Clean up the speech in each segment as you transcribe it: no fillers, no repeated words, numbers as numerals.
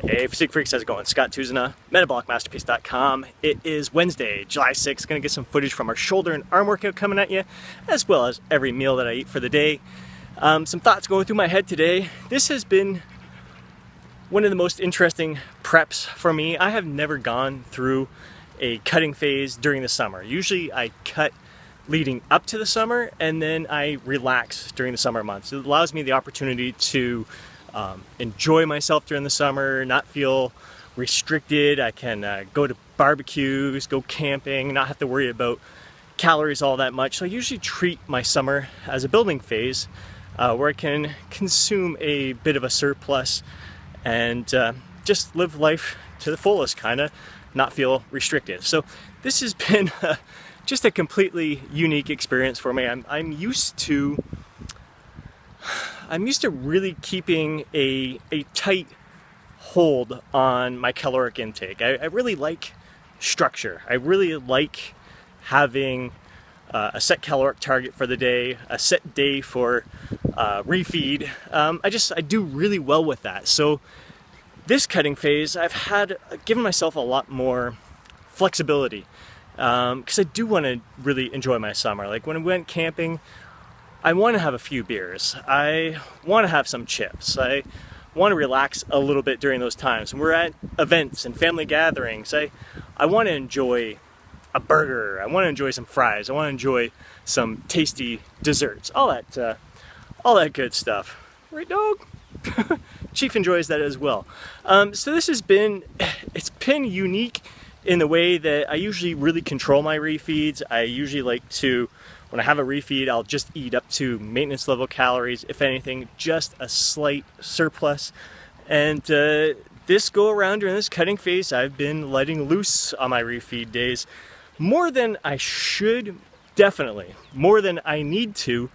Hey, Physique Freaks, how's it going? Scott Tuzina, MetabolicMasterpiece.com. It is Wednesday, July 6th. Gonna get some footage from our shoulder and arm workout coming at you, as well as every meal that I eat for the day. Some thoughts going through my head today. This has been one of the most interesting preps for me. I have never gone through a cutting phase during the summer. Usually I cut leading up to the summer, and then I relax during the summer months. It allows me the opportunity to enjoy myself during the summer, not feel restricted. I can go to barbecues, go camping, not have to worry about calories all that much. So I usually treat my summer as a building phase where I can consume a bit of a surplus and just live life to the fullest, kind of not feel restricted. So this has been just a completely unique experience for me. I'm used to really keeping a tight hold on my caloric intake. I really like structure. I really like having a set caloric target for the day, a set day for refeed. I do really well with that. So this cutting phase, I've given myself a lot more flexibility because I do want to really enjoy my summer. Like when I went camping, I want to have a few beers. I want to have some chips. I want to relax a little bit during those times. When we're at events and family gatherings, I want to enjoy a burger. I want to enjoy some fries. I want to enjoy some tasty desserts. All that good stuff. Right, dog? Chief enjoys that as well. So it's been unique in the way that I usually really control my refeeds. I usually like to, when I have a refeed, I'll just eat up to maintenance level calories. If anything, just a slight surplus. And this go around during this cutting phase, I've been letting loose on my refeed days. More than I should, definitely. More than I need to,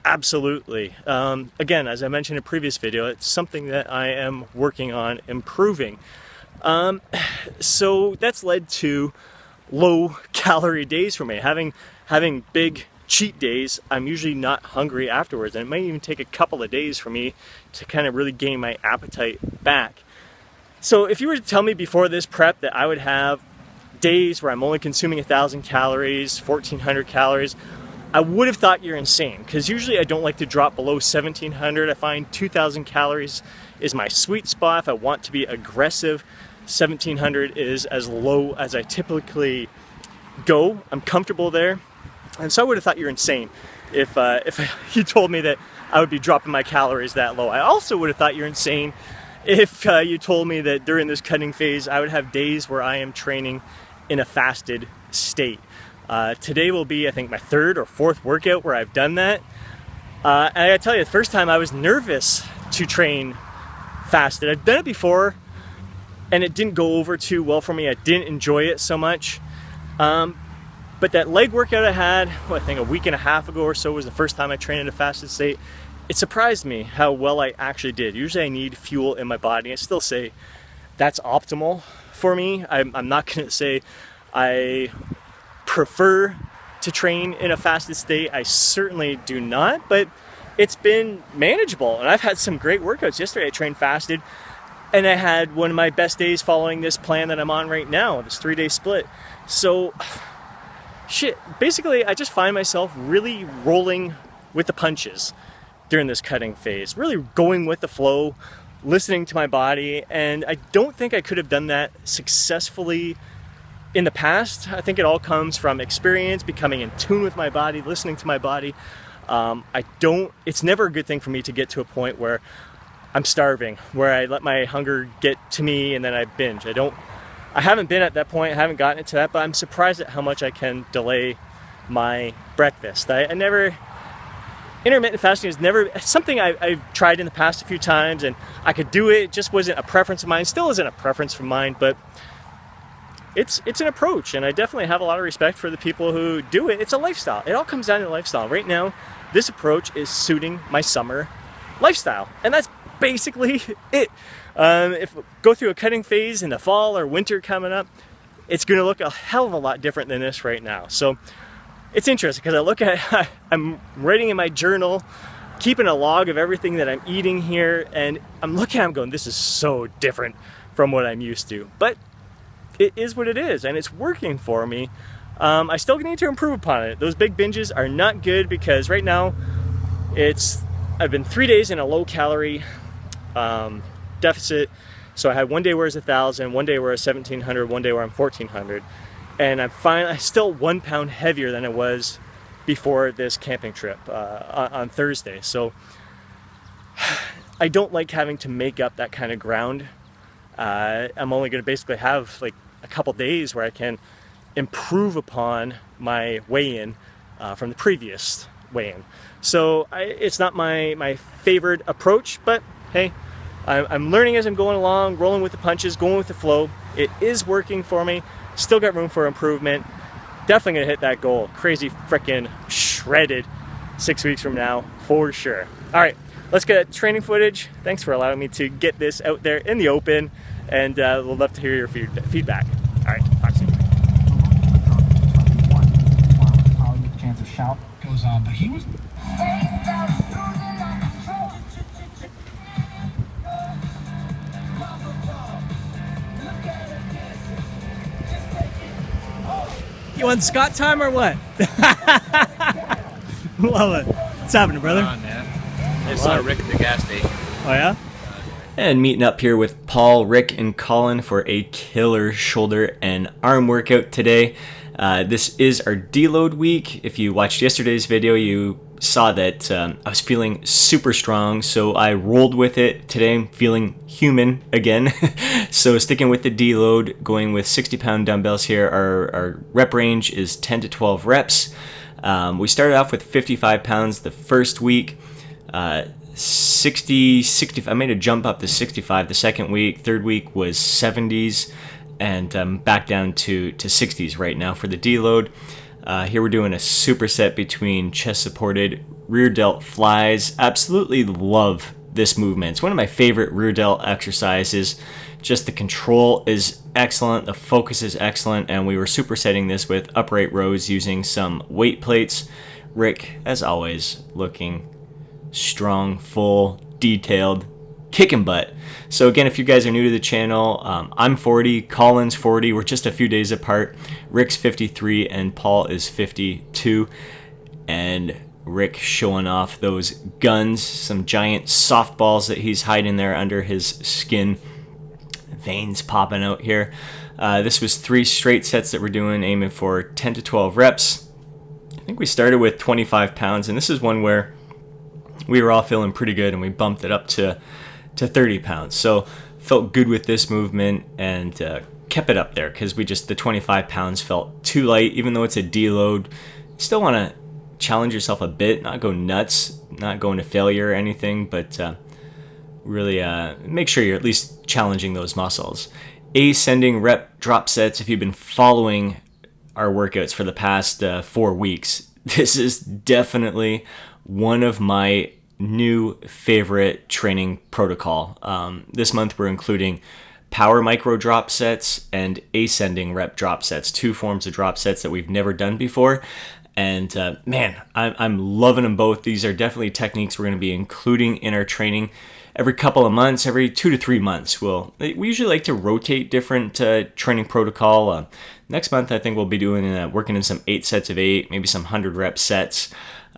absolutely. Again, as I mentioned in a previous video, it's something that I am working on improving. So that's led to low calorie days for me. Having big cheat days, I'm usually not hungry afterwards, and it might even take a couple of days for me to kind of really gain my appetite back. So if you were to tell me before this prep that I would have days where I'm only consuming 1,000 calories, 1,400 calories, I would have thought you're insane, because usually I don't like to drop below 1,700. I find 2,000 calories is my sweet spot. If I want to be aggressive, 1,700 is as low as I typically go. I'm comfortable there. And so I would have thought you're insane if you told me that I would be dropping my calories that low. I also would have thought you're insane if you told me that during this cutting phase I would have days where I am training in a fasted state. Today will be, I think, my third or fourth workout where I've done that. And I gotta tell you, the first time I was nervous to train fasted. I've done it before and it didn't go over too well for me. I didn't enjoy it so much. But that leg workout I had, I think a week and a half ago or so, was the first time I trained in a fasted state. It surprised me how well I actually did. Usually I need fuel in my body. I still say that's optimal for me. I'm not gonna say I prefer to train in a fasted state. I certainly do not, but it's been manageable. And I've had some great workouts. Yesterday I trained fasted, and I had one of my best days following this plan that I'm on right now, this 3-day split. So, basically I just find myself really rolling with the punches during this cutting phase, really going with the flow, listening to my body, and I don't think I could have done that successfully in the past. I think it all comes from experience, becoming in tune with my body, listening to my body. It's never a good thing for me to get to a point where I'm starving, where I let my hunger get to me and then I binge. I haven't been at that point, I haven't gotten it to that, but I'm surprised at how much I can delay my breakfast. Intermittent fasting is never something I've tried in the past a few times, and I could do it. It just wasn't a preference of mine. Still isn't a preference of mine, but it's an approach, and I definitely have a lot of respect for the people who do it. It's a lifestyle. It all comes down to lifestyle. Right now, this approach is suiting my summer lifestyle, and that's basically it. If we go through a cutting phase in the fall or winter coming up, it's going to look a hell of a lot different than this right now. So it's interesting because I'm writing in my journal keeping a log of everything that I'm eating here, and I'm looking at it going, this is so different from what I'm used to. But it is what it is, and it's working for me. I still need to improve upon it. Those big binges are not good because right now I've been 3 days in a low calorie deficit. So I had one day where it's 1,000, one day where it's 1,700, one day where I'm 1,400. And I'm still 1 pound heavier than I was before this camping trip on Thursday. So I don't like having to make up that kind of ground. I'm only going to basically have like a couple days where I can improve upon my weigh-in from the previous weigh-in. So it's not my favorite approach, but hey, I'm learning as I'm going along, rolling with the punches, going with the flow. It is working for me. Still got room for improvement. Definitely gonna hit that goal. Crazy freaking shredded 6 weeks from now, for sure. All right, let's get training footage. Thanks for allowing me to get this out there in the open, and we'll love to hear your feedback. All right, talk soon. Chance of shout goes on, but he was. You want Scott time or what? Love it. What's happening, brother? Come on, man. I saw Rick at the gas station. Oh, yeah? And meeting up here with Paul, Rick, and Colin for a killer shoulder and arm workout today. This is our deload week. If you watched yesterday's video, you saw that I was feeling super strong, so I rolled with it. Today I'm feeling human again. So sticking with the deload, going with 60-pound dumbbells here. Our rep range is 10 to 12 reps. We started off with 55 pounds the first week. 60, I made a jump up to 65 the second week. Third week was 70s, and back down to 60s right now for the deload. Here we're doing a superset between chest supported rear delt flies. Absolutely love this movement. It's one of my favorite rear delt exercises. Just the control is excellent, the focus is excellent, and we were supersetting this with upright rows using some weight plates. Rick, as always, looking strong, full, detailed, kicking butt. So again, if you guys are new to the channel, I'm 40, Colin's 40, we're just a few days apart. Rick's 53 and Paul is 52. And Rick showing off those guns, some giant softballs that he's hiding there under his skin. Veins popping out here. This was 3 straight sets that we're doing, aiming for 10 to 12 reps. I think we started with 25 pounds, and this is one where we were all feeling pretty good, and we bumped it up to 30 pounds. So felt good with this movement, and kept it up there because the 25 pounds felt too light. Even though it's a deload, still want to challenge yourself a bit, not go nuts, not going to failure or anything, but really make sure you're at least challenging those muscles. Ascending rep drop sets. If you've been following our workouts for the past 4 weeks, this is definitely one of my new favorite training protocol. This month we're including power micro drop sets and ascending rep drop sets, 2 forms of drop sets that we've never done before. And man, I'm loving them both. These are definitely techniques we're going to be including in our training every couple of months, every 2 to 3 months. We usually like to rotate different training protocol. Next month, I think we'll be doing working in some 8 sets of 8, maybe some 100 rep sets.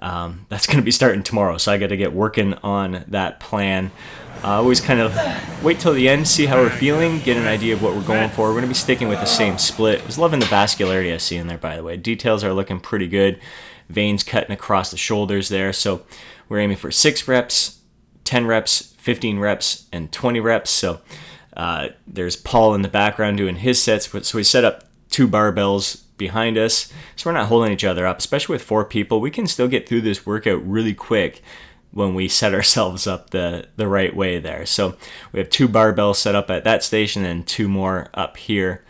That's going to be starting tomorrow, so I got to get working on that plan. Always kind of wait till the end, see how we're feeling, get an idea of what we're going for. We're going to be sticking with the same split. I was loving the vascularity I see in there, by the way. Details are looking pretty good. Veins cutting across the shoulders there. So we're aiming for 6 reps, 10 reps, 15 reps, and 20 reps. So there's Paul in the background doing his sets. So we set up 2 barbells behind us, so we're not holding each other up. Especially with 4 people, we can still get through this workout really quick when we set ourselves up the right way there. So we have 2 barbells set up at that station and 2 more up here.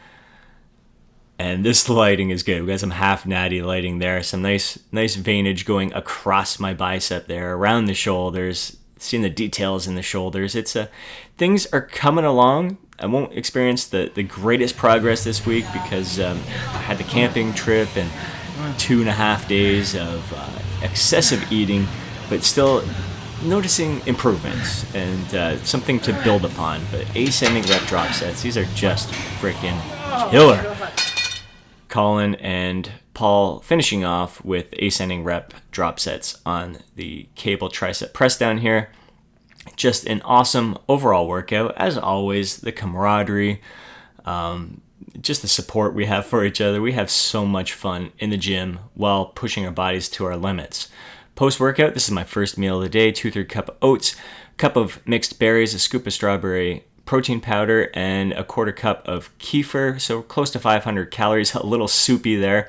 And this lighting is good. We got some half natty lighting there, some nice veinage going across my bicep there, around the shoulders, seeing the details in the shoulders. Things are coming along. I won't experience the greatest progress this week because I had the camping trip and 2.5 days of excessive eating, but still noticing improvements and something to build upon. But ascending rep drop sets, these are just freaking killer. Colin and Paul finishing off with ascending rep drop sets on the cable tricep press down here. Just an awesome overall workout. As always, the camaraderie, just the support we have for each other. We have so much fun in the gym while pushing our bodies to our limits. Post-workout, this is my first meal of the day, 2/3 cup of oats, cup of mixed berries, a scoop of strawberry protein powder, and a 1/4 cup of kefir, so close to 500 calories, a little soupy there.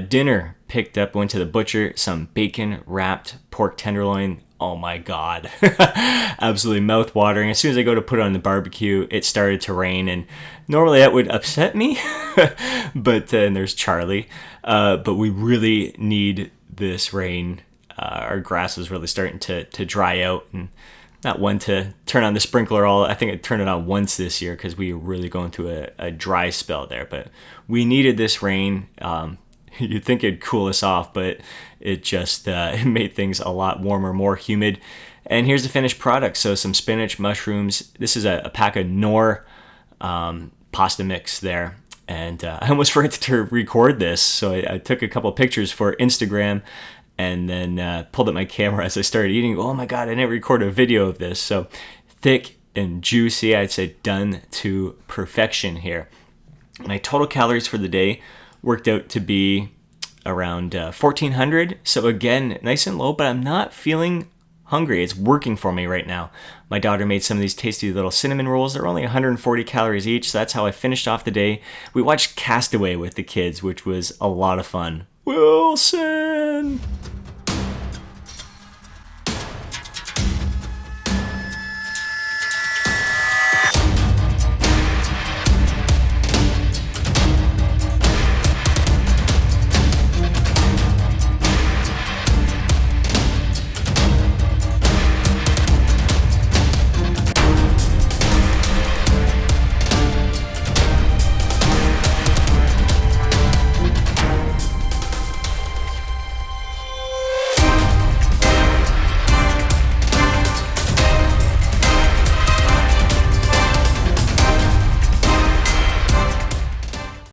Dinner picked up, went to the butcher, some bacon wrapped pork tenderloin. Oh my God, absolutely mouth-watering. As soon as I go to put it on the barbecue, it started to rain, and normally that would upset me, but and there's Charlie, but we really need this rain. Our grass is really starting to dry out, and not one to turn on the sprinkler I think I turned it on once this year because we were really going through a dry spell there, but we needed this rain. You'd think it'd cool us off, but it just it made things a lot warmer, more humid. And here's the finished product. So some spinach, mushrooms. This is a pack of Knorr pasta mix there. And I almost forgot to record this, so I took a couple pictures for Instagram and then pulled up my camera as I started eating. Oh my God, I didn't record a video of this. So thick and juicy, I'd say done to perfection here. My total calories for the day worked out to be around 1,400. So again, nice and low, but I'm not feeling hungry. It's working for me right now. My daughter made some of these tasty little cinnamon rolls. They're only 140 calories each, so that's how I finished off the day. We watched Castaway with the kids, which was a lot of fun. Wilson!